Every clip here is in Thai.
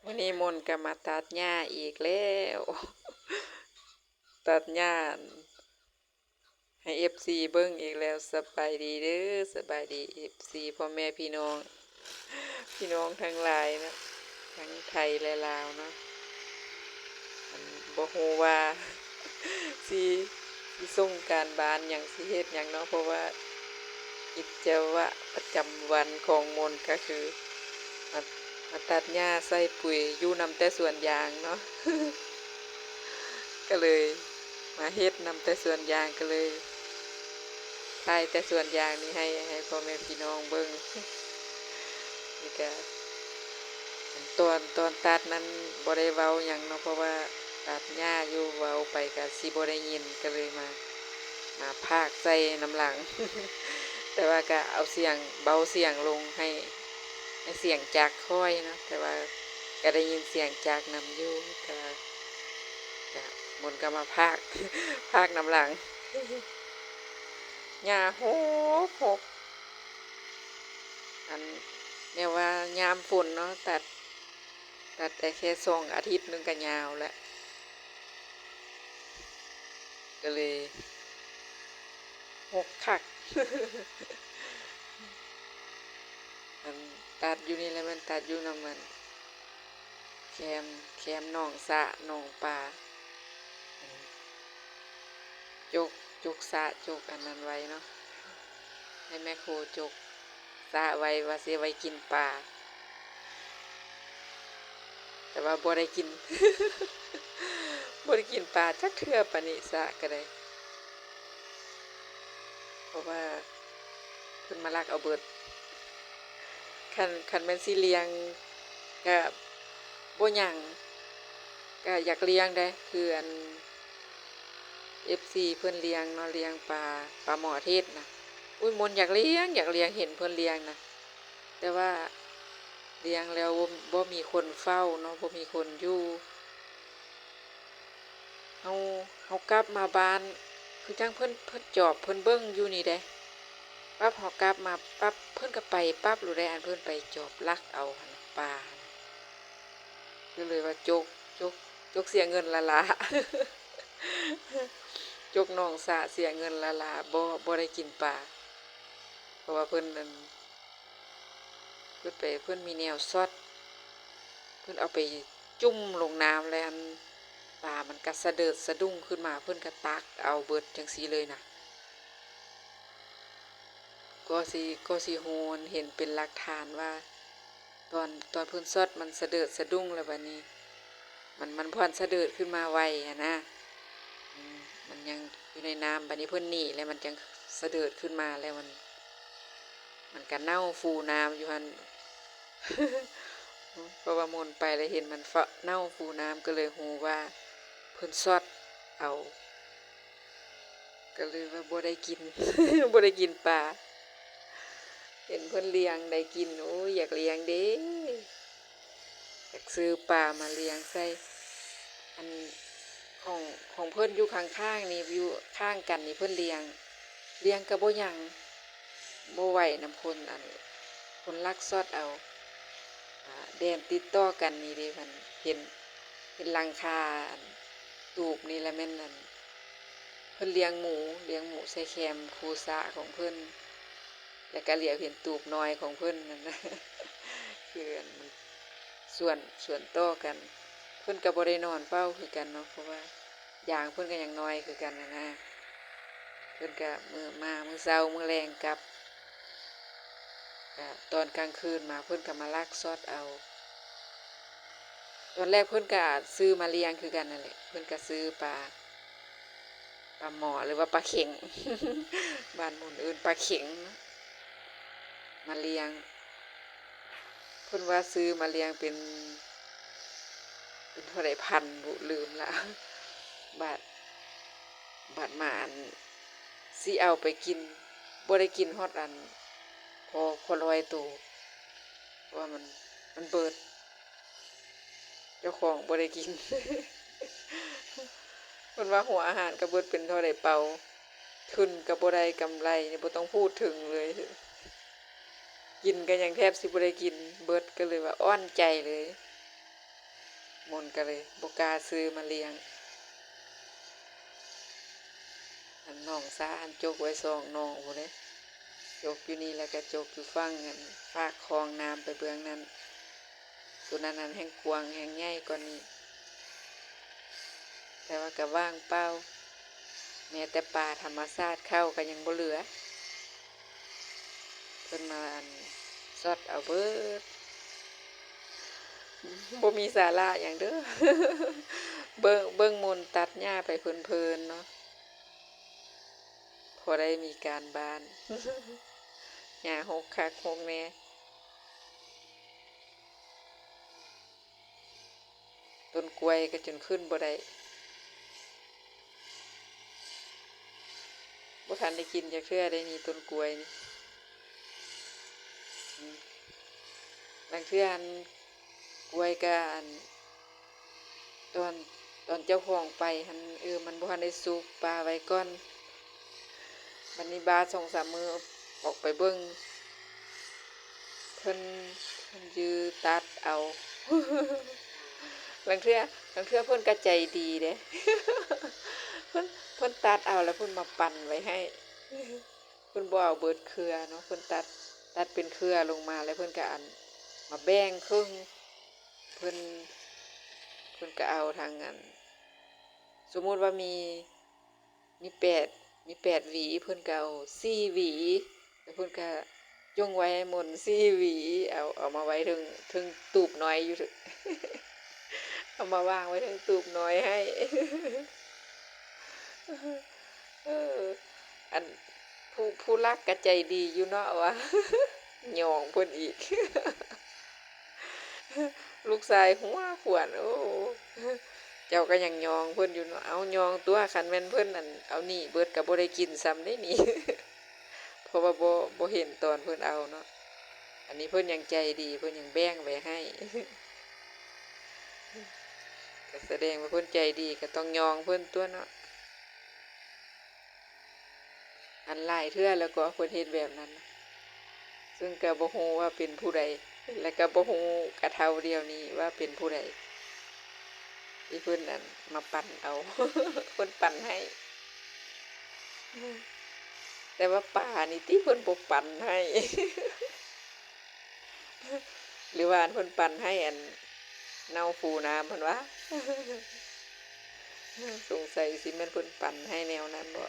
วันนี้มนต์ก็มาตัดหญ้าอีกแล้วตัดหญ้าให้FCเบิ่งอีกแล้วสบายดีเด้อสบายดีFCพ่อแม่พี่น้องทั้งหลายนะทั้งไทยและลาวเนาะบ่ฮู้ว่าสิส่งการบ้านหยังสิเฮ็ดหยังเนาะเพราะว่ากิจวัตรประจำวันของมนต์ก็คือมามาตัดหญ้าใส่ปุ๋ยอยู่นำแต่สวนยางเนาะก็เลยมาเฮ็ดนำแต่สวนยางก็เลยถ่ายแต่สวนยางนี่ให้พ่อแม่พี่น้องเบิ่งนี่ก็ตอนตัดนั้นบ่ได้เว้าหยังเนาะเพราะว่าตัดหญ้าอยู่เว้าไปก็สิบ่ได้ยินก็เลยมาพากย์ใส่น้ำหลังแต่ว่าก็เอาเสียงเบาเสียงลงให้เสียงจักรค่อยเนาะแต่ว่าก็ได้ยินเสียงจักรนำอยู่ก็มนต์ก็มาพากย์น้ำหลังหญ้าหกอันเนี่ยว่ายามฝนเนาะตัดแต่แค่2 อาทิตย์นึงก็ยาวแล้วก็เลยหกคักมันตัดอยู่นี่แหละมันตัดอยู่นำมันแคมหนองสระหนองป่าจกสระจกอันนั้นไว้เนาะให้แม่โคจกสระไว้ว่าสิไว้กินปลาแต่ว่าบ่ได้กิน บ่ได้กินปลาจักเทื่อปานนี้สระก็ได้เพราะว่าเพิ่นมาลักเอาเบิดคันแม่นสิเลี้ยงก็บ่หยังก็อยากเลี้ยงได้คืออัน FC เพิ่นเลี้ยงเนาะเลี้ยงปลาหมอเทศน่ะอุ๊ยมนต์อยากเลี้ยงเห็นเพิ่นเลี้ยงน่ะแต่ว่าเลี้ยงแล้วบ่มีคนเฝ้าเนาะบ่มีคนอยู่เฮาเฮากลับมาบ้านคือจังเพิ่นจอบเพิ่นเบิ่งอยู่นี่เด้ปั๊บเฮากลับมาปั๊บเพิ่นก็ไปปั๊บโลดได้อันเพิ่นไปจอบลักเอาหั่นน่ะปลาก็เลยว่าจกเสียเงินละล่ะ จกหนองสระเสียเงินละล่ะบ่ได้กินปลาเพราะว่าเพิ่นนั่นเพิ่นมีแนวซอดเพิ่นเอาไปจุ่มลงน้ำแล้วอันปลามันก็สะเดิดสะดุ้งขึ้นมาเพิ่นก็ตักเอาเบิดจังซี่เลยน่ะก็สิโหนเห็นเป็นหลักฐานว่าตอนเพิ่นซอดมันสะเดิดสะดุ้งแล้วบัดนี้มันบ่ทันสะเดิดขึ้นมาไวอะนะมันยังอยู่ในน้ำบัดนี้เพิ่นหนีแล้วมันจังสะเดิดขึ้นมาแล้วมันก็เน่าฟูน้ำอยู่หั่น เพราะว่ามนต์ไปแล้วเห็นมันเน่าฟูน้ำก็เลยฮู้ว่าเพิ่นซอดเอาก็เลยว่าบ่ได้กิน บ่ได้กินปลาเห็นเพิ่นเลี้ยงได้กินโอ้ยอยากเลี้ยงเด้อยากซื้อปลามาเลี้ยงใส่อันของเพิ่นอยู่ข้างๆนี่อยู่ข้างกันนี่เพิ่นเลี้ยงก็บ่หยังบ่ไหวนำคนอันคนลักซอดเอาแดนติดต่อกันนี่เด้มันเห็นหลังคาอันตูบนี่แหละแม่นนั่นเพิ่นเลี้ยงหมูใส่แคมคูสะของเพิ่นแล้วก็เหลียวเห็นตูบน้อยของเพิ่นนั่นนะ คืออันมันส่วนต่อกันเพิ่นก็บ่ได้นอนเฝ้าคือกันเนาะเพราะว่ายางเพิ่นก็ยังน้อยคือกันนะเพิ่นก็มื้อเช้ามื้อแลงกลับก็ตอนกลางคืนมาเพิ่นก็มาลักซอดเอาตอนแรกเพิ่นก็ซื้อมาเลี้ยงคือกันนั่นแหละเพิ่นก็ซื้อปลาหมอหรือว่าปลาเข็ง บ้านหมู่อื่นปลาเข็งมาเลี้ยงเพิ่นว่าซื้อมาเลี้ยงเป็นเท่าใดพันบุลืมละบาทหมาอันสิเอาไปกินบ่ได้กินฮอดอันพอ100ตัวเพราะว่ามันเบิดเจ้าของบ่ได้กิน เพิ่นว่าหัวอาหารก็เบิดเป็นเท่าใดเป่าทุนก็บ่ได้กำไรนี่บ่ต้องพูดถึงเลยกินก็ยังแทบสิบ่ได้กินเบิดก็เลยว่าอ้อนใจเลย มนก็เลยบ่กล้าซื้อมาเลี้ยงอันน้องสาอันจกไว้2น้องพุ่นเด้จกอยู่นี่แล้วก็จกอยู่ฝั่งอันฝากคลองน้ำไปเบื้องนั้นตัวนั้นแห่งกวางแห่งใหญ่กว่านี้แต่ว่าก็ว่างเปล่าแม้แต่ป่าธรรมชาติเข้าก็ยังบ่เหลือเพิ่นมาอันซอดเอาเบิดบ่มีสาระหยังเด้อ เบิ่งมนตัดหญ้าไปเพลินๆเนาะพอได้มีการบ้าน หญ้าหกคักหกแน่ต้นกล้วยก็จนขึ้นบ่ได้บ่ทันได้กินจักเทื่อได้นี่ต้นกล้วยนี่บางเทื่ออันกล้วยก็อันตอนเจ้าของไปหันมันบ่ทันได้สุกปลาไว้ก่อนบัดนี้บา 2-3 มื้อออกไปเบิ่งเพิ่นยื้อตัดเอา บางเทื่อเพิ่นก็ใจดีเด้ เพิ่นตัดเอาแล้วเพิ่นมาปั่นไว้ให้ เพิ่นบ่เอาเบิดเครือเนาะเพิ่นตัดเป็นเครือลงมาแล้วเพิ่นก็อันมาแบ่งครึ่งเพิ่นก็เอาทางอันสมมุติว่ามี8หวีเพิ่นก็เอา4หวีแล้วเพิ่นก็จงไว้ให้หมด4หวีเอามาไว้ถึงตูบน้อยอยู่ เอามาวางไว้ถึงตูบน้อยให้ อันผู้รักก็ใจดีอยู่เนาะวะ หยองเพิ่นอีก ลูกชายหัวขวนโอ้เจ้าก็ยังยองเพิ่นอยู่เนาะเอายองตัวคันแม่นเพิ่นนั่นเอานี่เบิดก็บ่ได้กินซ้ำได้นี่ เพราะว่าบ่เห็นตอนเพิ่นเอาเนาะอันนี้เพิ่นยังใจดีเพิ่นยังแบ่งไว้ให้ ก็แสดงว่าเพิ่นใจดีก็ต้องยองเพิ่นตัวเนาะอันหลายเทื่อแล้วก็เพิ่นเฮ็ดแบบนั้นซึ่งก็บ่ฮู้ว่าเป็นผู้ใดและก็บ่ฮู้กะเท่าเดียวนี้ว่าเป็นผู้ใดที่เพิ่นอันมาปั่นเอา เพิ่นปั่นให้ แต่ว่าป่านี่ติเพิ่นบ่ปั่นให้ หรือว่าเพิ่นปั่นให้อันเน่าฟูน้ำเพิ่นว่า สงสัยสิแม่นเพิ่นปั่นให้แนวนั้นบ่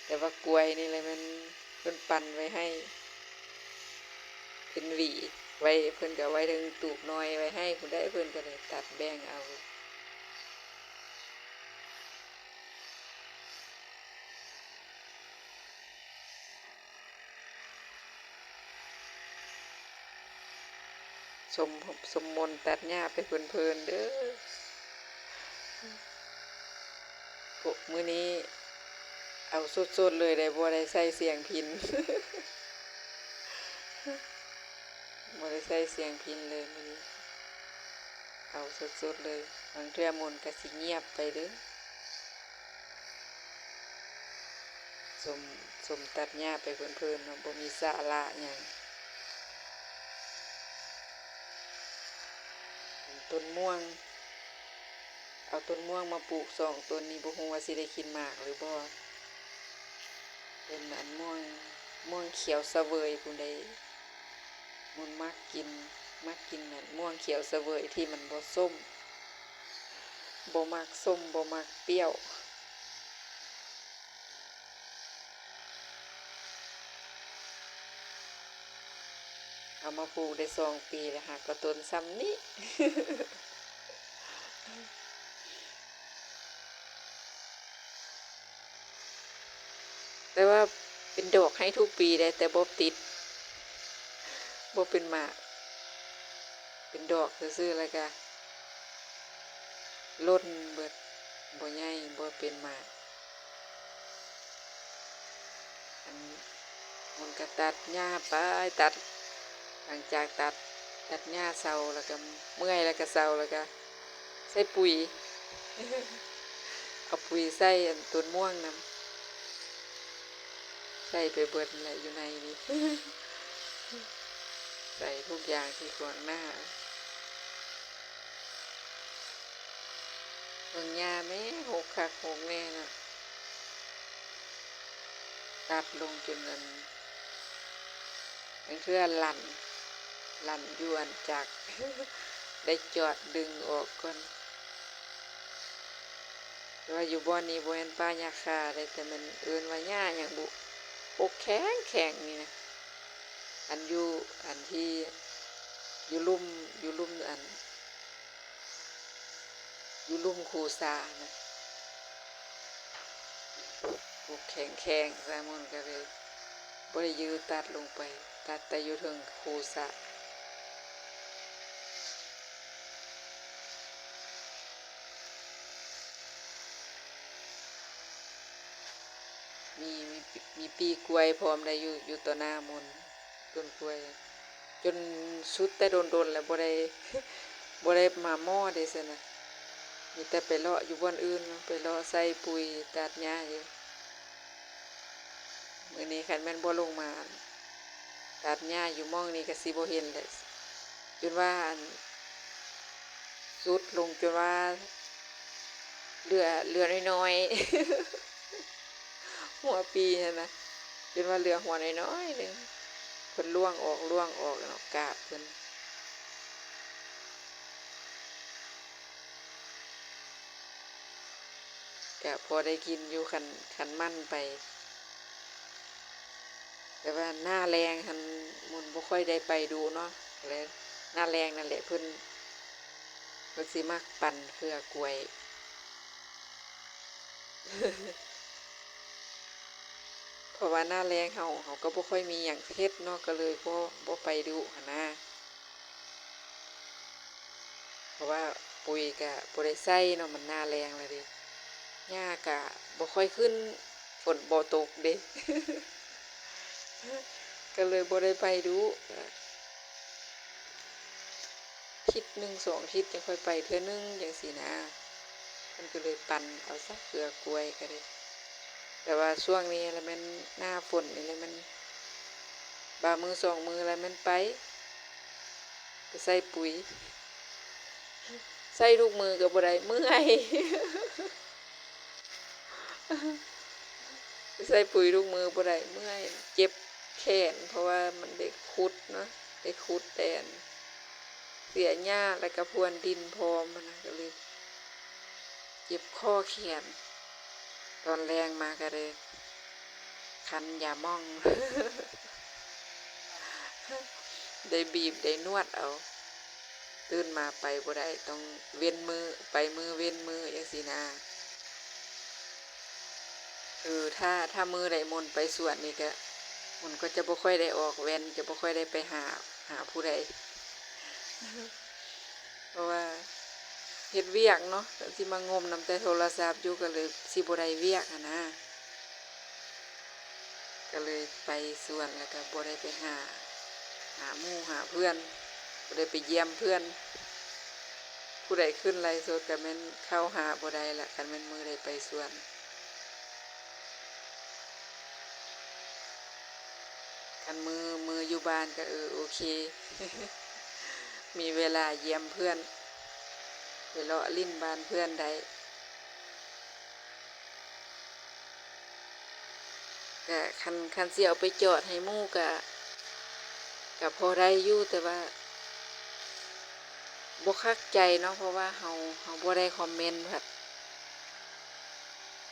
แต่ว่ากล้วยนี่แหละมันเพิ่นปั่นไว้ให้เป็นหวีไว้เพิ่นก็ไว้ถึงตูบน้อยไว้ให้ผู้ใดเพิ่นก็เลยตัดแบ่งเอาสมมนตัดหญ้าไปเพลินๆเด้อพวกมื้อนี้เอาสดๆเลยได้บ่ได้ใส่เสียงพิณ บ่ได้ใส่เสียงพิณเลยมื้อนี้เอาสดๆเลยบางเทื่อมนต์ก็สิเงียบไปเด้อสมตัดหญ้าไปเพลินๆเนาะบ่มีสาระหยังต้นม่วงเอาต้นม่วงมาปลูก2ต้นนี้บ่ฮู้ว่าสิได้กินหมากหรือบ่เป็นอันม่วงเขียวเสวยผู้ใดมันมักกินนั่นม่วงเขียวเสวยที่มันบ่ส้มบ่มักส้มบ่มักเปรี้ยวเอามาปลูกได้2 ปีแล้วหักก็ต้นซ้ำนี้ แต่ว่าเป็นดอกให้ทุกปีได้แต่บ่ติดบ่เป็นหมากเป็นดอกซื่อๆแล้วก็ล้นเบิดบ่ใหญ่บ่เป็นหมากอันมันก็ตัดหญ้าไปตัดหลังจากตัดหญ้าเซาแล้วก็เมื่อยแล้วก็เซาแล้วก็ใส่ปุ๋ย เอาปุ๋ยใส่อันต้นม่วงนำใส่ไปเบิดแหละอยู่ในนี้ ใส่ทุกอย่างที่ขวางหน้า เบิ่งหญ้าแม่หกคักหกแน่น่ะตัดลงจนนั้นมันเทื่อลั่นยวนจาก ได้จอดดึงออกก่อนแต่ว่าอยู่บ่อนนี้บ่แม่นป่าหญ้าคาได้แต่มันเอิ้นว่าหญ้าหยังบุอกแข็งนี่นะอันที่อยู่ลุ่มอยู่ลุ่มคูซานะอกแข็งซะมันก็เลยบ่ได้ยื้อตัดลงไปตัดแต่อยู่เทิงคูซามีปีกล้วยพร้อมได้อยู่ต่อหน้ามนต์ต้นกล้วยจนสุดแต่โดนแล้วบ่ได้ บ่ได้มาม่อได้ซั่นน่ะมีแต่ไปเลาะอยู่บ่อนอื่นไปเลาะใส่ปุ๋ยตัดหญ้าอยู่มื้อนี้คันแม่นบ่ลงมาตัดหญ้าอยู่หม้องนี้ก็สิบ่เห็นเลยจนว่าสุดลงจนว่าเหลือน้อยๆ หัวปีนั่นนะจนว่าเหลือหัวน้อยๆนึงเพิ่นล่วงออกเนาะกาบเพิ่นก็พอได้กินอยู่คันมั่นไปแต่ว่าหน้าแรงหันมุนบ่ค่อยได้ไปดูเนาะแล้วหน้าแรงนั่นแหละเพิ่นสิมักปั่นเครือกล้วย เพราะว่าหน้าแรงเฮาก็บ่ค่อยมีหยังเฮ็ดเนาะก็เลยบ่ไปดูหั้นนะเพราะว่าปุ๋ยก็บ่ได้ใส่เนาะมันหน้าแรงแล้วเด้หญ้าก็บ่ค่อยขึ้นฝนบ่ตกเด้ ก็เลยบ่ได้ไปดูทิศ1 2ทิศจังค่อยไปเทื่อนึงจังซี่นะมันก็เลยปั่นเอาซะเครือกล้วยก็ได้แต่ว่าช่วงนี้แล้วมันหน้าฝนนี่แหละมันบามือ2มือแล้วมันไปใส่ปุ๋ยใส่ลูกมือก็บ่ได้เมื่อย ใส่ปุ๋ยลูกมือบ่ได้เมื่อยเจ็บแขนเพราะว่ามันได้ขุดเนาะได้ขุดแตนเสียหญ้าแล้วก็พรวนดินพร้อมมันนะก็เลยเจ็บข้อแขนตอนแรงมาก็เลยคันยาม่อง ได้บีบได้นวดเอาตื่นมาไปบ่ได้ต้องเว้นมือไปมือเว้นมือจังซี่นะถ้ามือใดมนไปสวนนี่ก็มันก็จะบ่ค่อยได้ออกแว่นจะบ่ค่อยได้ไปหาผู้ใด เพราะว่าเฮ็ดเวียกเนาะสิมางมนำแต่โทรศัพท์อยู่ก็เลยสิบ่ได้เวียกนะก็เลยไปสวนแล้วก็บ่ได้ไปหาหมู่หาเพื่อนบ่ได้ไปเยี่ยมเพื่อนผู้ใดขึ้นไลฟ์สดก็แม่นเข้าหาบ่ได้ละคันแม่นมือได้ไปสวนคันมืออยู่บ้านก็โอเค มีเวลาเยี่ยมเพื่อนไปเลาะลิ้นบ้านเพื่อนได้ก็คันสิเอาไปจอดให้หมู่ก็พอได้อยู่แต่ว่าบ่คักใจเนาะเพราะว่าเฮาบ่ได้คอมเมนต์ผัด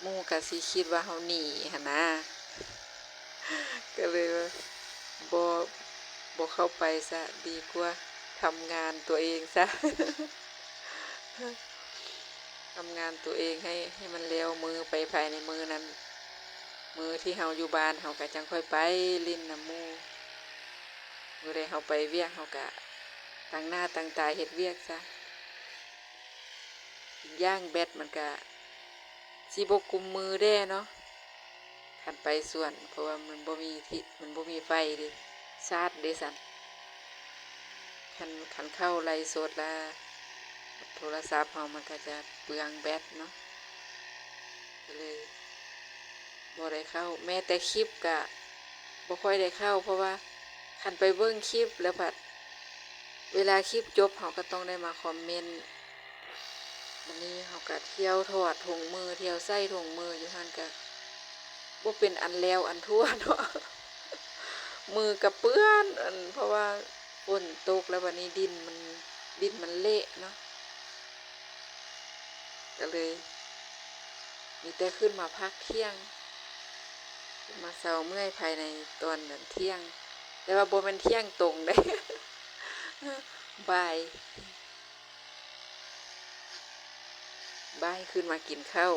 หมู่ก็สิคิดว่าเฮาหนีหั่นนะ ก็เลยว่าบ่บ่เข้าไปซะดีกว่าทำงานตัวเองซะ ทำงานตัวเองให้มันเร็วมือไปภายในมือนั้นมือที่เฮาอยู่บ้านเฮาก็จังค่อยไปลิ้นน้ำหมู่มื้อใดเฮาไปเวียกเฮาก็ตั้งหน้าตั้งตาเฮ็ดเวียกซะย่างแบตมันก็สิบ่กุมมือแด้เนาะคันไปสวนเพราะว่ามันบ่มีไฟเด้ชาร์จเด้ซั่นคันเข้าไลฟ์สดแล้วโทรศัพท์เฮามันก็จะเปลืองแบตเนาะก็เลยบ่ได้เข้าแม้แต่คลิปก็บ่ค่อยได้เข้าเพราะว่าคันไปเบิ่งคลิปแล้วผัดเวลาคลิปจบเฮาก็ต้องได้มาคอมเมนต์ วันนี้เขาก็เที่ยวถอดถุงมือเที่ยวใส่ถุงมืออยู่หันก็บ่เป็นอันแล้วอันทั่วเนาะ มือกับเปื้อนเพราะว่าฝนตกแล้ววันนี้ดินมันเละเนาะก็เลยมีแต่ขึ้นมาพักเที่ยงมาเซาเมื่อยภายในตอนนั้นเที่ยงแต่ว่าบ่แม่นเที่ยงตรงได้ บ่ายขึ้นมากินข้าว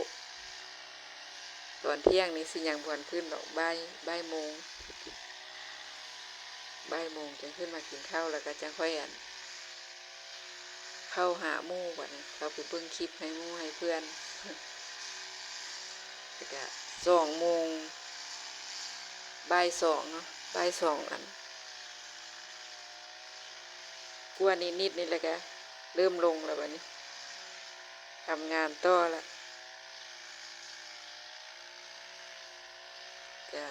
ตอนเที่ยงนี้สิยังบ่ทันขึ้นดอกบ่ายโมงจังขึ้นมากินข้าวแล้วก็จังค่อยเข้าหาหมู่บัดนี้เข้าไปเบิ่งคลิปให้หมู่ให้เพื่อนแล้วก็2 โมงบ่าย2เนาะบ่าย2กว่านิดๆนี่แหละก็เริ่มลงแล้วบัดนี้ทำงานต่อละก็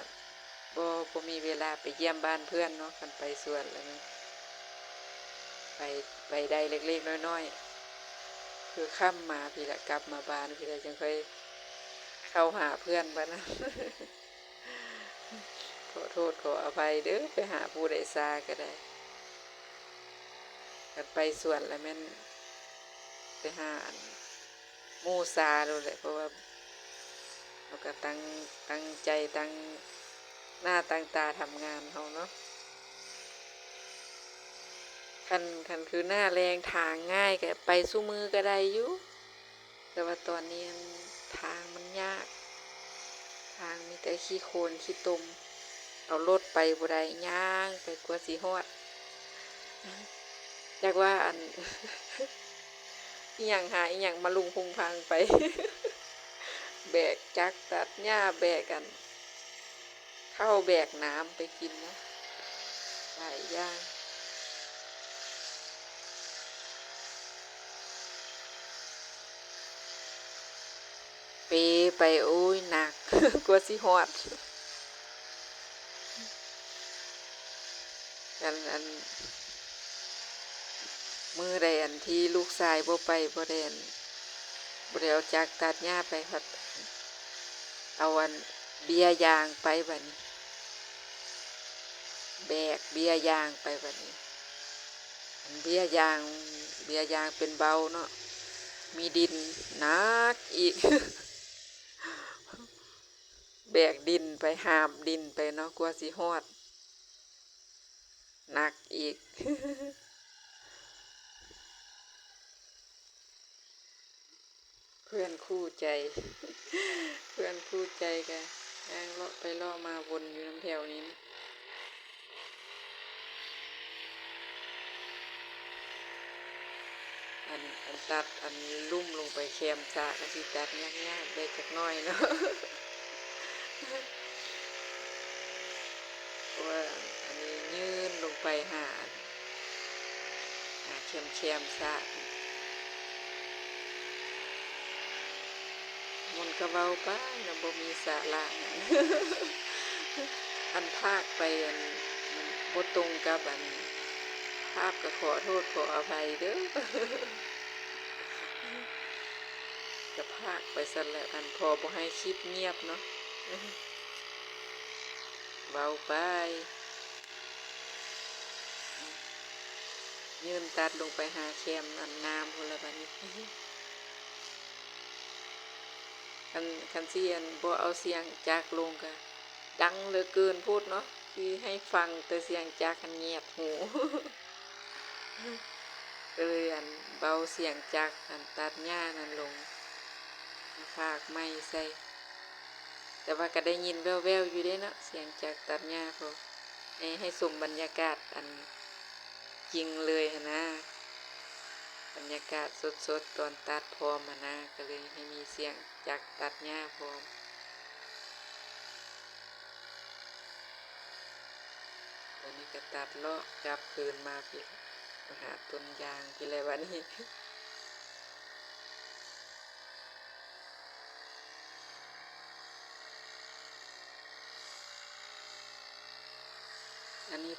บ่มีเวลาไปเยี่ยมบ้านเพื่อนเนาะกันไปสวนแล้วนี่ไปได้เล็กๆน้อยๆคือค่ำมาพี่ละกลับมาบ้านพี่ละจังค่อยเข้าหาเพื่อนบัดนะ ขอโทษขออภัยเด้อไปหาผู้ใดซาก็ได้กันไปสวนแล้วแม่นไปหาหมู่ซาโลดแหละเพราะว่าเราก็ตั้งใจตั้งหน้าตั้งตาทำงานเฮาเนาะคันคือหน้าแรงทางง่ายก็ไปสู้มือก็ได้อยู่แต่ว่าตอนนี้ทางมันยากทางมีแต่ขี้โคลนขี้ตมเอารถไปบ่ได้ย่างไปกว่าสิฮอดจักว่าอีหยังหาอีหยังมาลุงพุงพังไป แบกจักตัดหญ้าแบกกันเข้าแบกน้ำไปกินนะหลายอย่างเปไปโอ้ยหนัก กว่าสิฮอดอันมือใดที่ลูกชายบ่ไปบ่ได้เอาจักตัดหญ้าไปพัดเอาเบียยางไปบัดนี้แบกเบียยางไปบัดนี้เบียยางเป็นเบาเนาะมีดินหนักอีก แบกดินไปหามดินไปเนาะกว่าสิฮอดหนักอีก เพื่อนคู่ใจ เพื่อนคู่ใจกันย่างเลาะไปเลาะมาวนอยู่น้ำแถวนี้นะตัดลุ่มลงไปแคมซะก็สิตัดยากๆได้จักหน่อยเนาะ เพราะว่าอันนี้ยืนลงไปหาแคมซะมันก็เว้าไปนะบ่มีสาระหยัง ภาคไปมันบ่ตรงกับภาพก็ขอโทษขออภัยเด้อ จะภาคไปซะแล้วพอบ่ให้คลิปเงียบเนาะ เบาไปยืนตัดลงไปหาแคมน้ำพุ่นละบัดนี้ คันสิบ่เอาเสียงจากลงก็ดังเหลือเกินพูดเนาะคือให้ฟังแต่เสียงจากเงียบหู ก็เลยเบาเสียงจากตัดหญ้านั่นลงภาคไม่ใส่แต่ว่าก็ได้ยินแว่วๆอยู่เด้เนาะเสียงจากตัดหญ้าพอให้สมบรรยากาศจริงเลยนะบรรยากาศสดๆตอนตัดพร้อมนะก็เลยให้มีเสียงจากตัดหญ้าพร้อมตอนนี้ก็ตัดเลาะกลับคืนมาพี่มาหาต้นยางพี่เลยวันนี้ อันนี้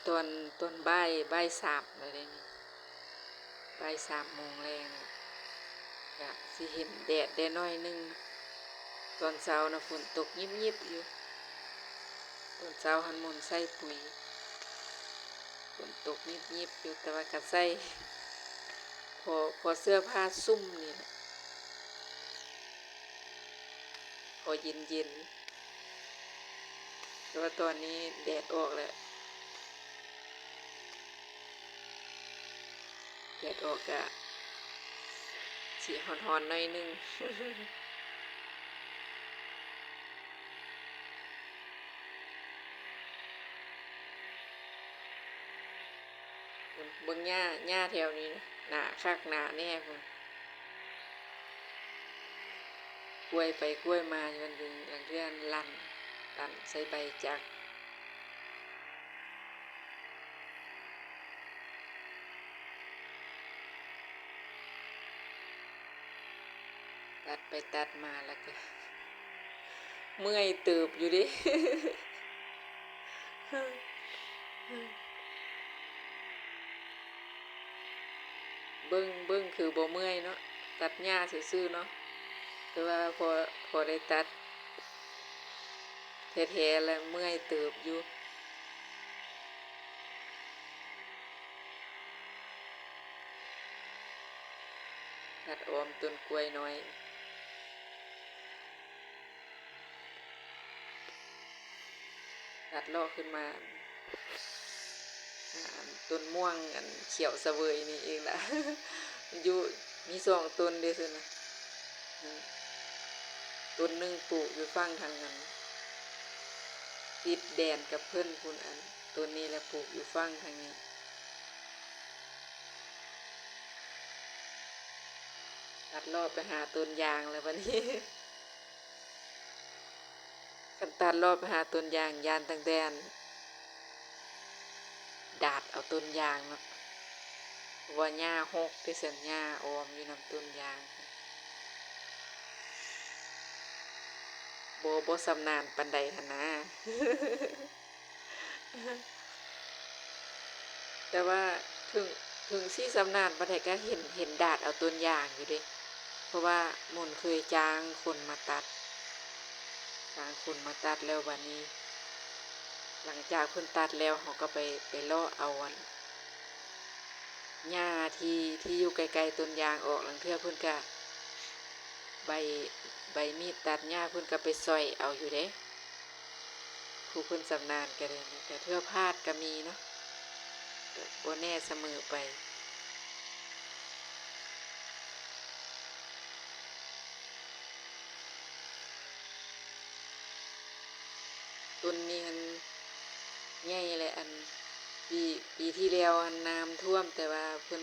ต้นบ่าย3เลยนี่บ่าย3 โมงแรง ก็สิเห็นแดดได้น้อยหนึงตอนเช้านะฝนตกยิบๆอยู่ตอนเช้าหันมนต์ใส่ปุ๋ยฝนตกยิบๆอยู่แต่ว่าก็ใส่พอเสื้อผ้าซุ่มนี่แหละพอเย็นๆแต่ว่าตอนนี้แดดออกแล้วแดดออกก็สิฮ้อนๆหน่อยหนึง เบิ่งหญ้าแถวนี้นะหนาคักหนาแน่พุ่นกล้วยไปกล้วยมาอยู่มันดึงหลังเทื่อนลั่นใส่ใบจักตัดไปตัดมาแล้วก็เมื่อยเติบอยู่ดิ เบิ่งคือบ่เมื่อยเนาะตัดหญ้าซื่อๆเนาะแต่ว่าพอได้ตัดแท้ๆแล้วเมื่อยเติบอยู่ตัดออมต้นกล้วยน้อยตัดลอกขึ้นมาต้นม่วงอันเขียวเสวยนี่เองล่ะ อยู่มี2ต้นเด้อซั่นน่ะต้นหนึงปลูกอยู่ฝั่งทางนั้นติดแดนกับเพิ่นพุ่นอันต้นนี้แหละปลูกอยู่ฝั่งทางนี้ตัดรอบไปหาต้นยางแล้วบัดนี้ คันตัดรอบไปหาต้นยางยานตั้งแต่อันดาดเอาต้นยางเนาะเพราะว่าหญ้าหกที่สัญญาออมอยู่นำต้นยางบ่สำนาญปานใดหั้นนะ แต่ว่าถึงถึงสิสำนาญปานใดก็เห็นดาดเอาต้นยางอยู่เด้เพราะว่าหมุนเคยจ้างคนมาตัดแล้วบัดนี้ หลังจากเพิ่นตัดแล้วเขาก็ไปเลาะเอาอันหญ้าที่อยู่ไกลๆต้นยางออกหลังเทื่อเพิ่นก็ใบมีดตัดหญ้าเพิ่นก็ไปสอยเอาอยู่เด้ผู้เพิ่นชำนาญก็ได้แต่เทื่อพลาดก็มีเนาะบ่แน่เสมอไปต้นนี้อันใหญ่เลยอันปีที่แล้วอันน้ำท่วมแต่ว่าเพิ่น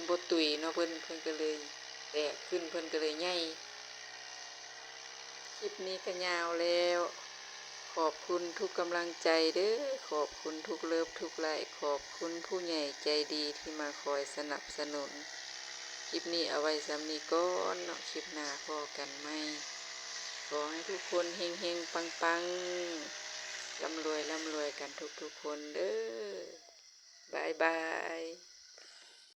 บ่ตุยเนาะเพิ่นก็เลยแตกขึ้นเพิ่นก็เลยใหญ่คลิปนี้ก็ยาวแล้วขอบคุณทุกกำลังใจเด้อขอบคุณทุกเลิฟทุกไลค์ขอบคุณผู้ใหญ่ใจดีที่มาคอยสนับสนุนคลิปนี้เอาไว้ซ้ำนี้ก่อนเนาะคลิปหน้าพอกันไหมขอให้ทุกคนเฮงๆปังๆร่ำรวยกันทุกๆคนเด้อบายบาย